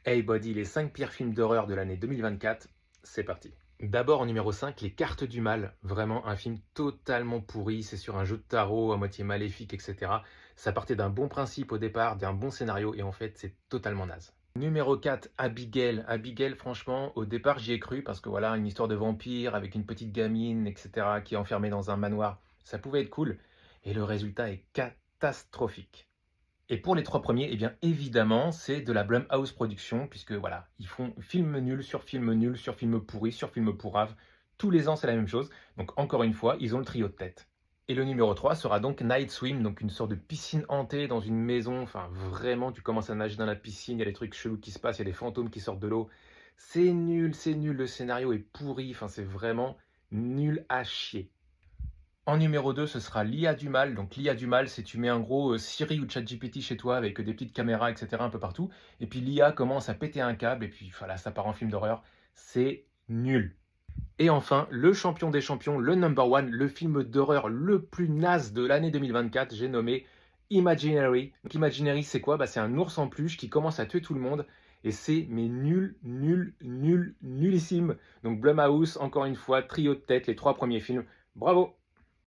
Hey Buddy, les 5 pires films d'horreur de l'année 2024, c'est parti. D'abord en numéro 5, Les Cartes du Mal. Vraiment un film totalement pourri, c'est sur un jeu de tarot à moitié maléfique, etc. Ça partait d'un bon principe au départ, d'un bon scénario, et en fait c'est totalement naze. Numéro 4, Abigail. Abigail, franchement, au départ j'y ai cru, parce que voilà, une histoire de vampire avec une petite gamine, etc., qui est enfermée dans un manoir, ça pouvait être cool, et le résultat est catastrophique. Et pour les 3 premiers, eh bien évidemment, c'est de la Blumhouse Production, puisque voilà, ils font film nul sur film nul, sur film pourri, sur film pourrave. Tous les ans, c'est la même chose. Donc encore une fois, ils ont le trio de tête. Et le numéro 3 sera donc Night Swim, donc une sorte de piscine hantée dans une maison. Enfin, vraiment, tu commences à nager dans la piscine, il y a des trucs chelous qui se passent, il y a des fantômes qui sortent de l'eau. C'est nul, le scénario est pourri, enfin, c'est vraiment nul à chier. En numéro 2, ce sera l'IA du mal. Donc l'IA du mal, c'est tu mets en gros Siri ou ChatGPT chez toi avec des petites caméras, etc. un peu partout. Et puis l'IA commence à péter un câble et puis voilà, ça part en film d'horreur. C'est nul. Et enfin, le champion des champions, le number one, le film d'horreur le plus naze de l'année 2024, j'ai nommé Imaginary. Donc Imaginary, c'est quoi? C'est un ours en peluche qui commence à tuer tout le monde. Et c'est mais nullissime. Donc Blumhouse, encore une fois, trio de tête, les 3 premiers films. Bravo!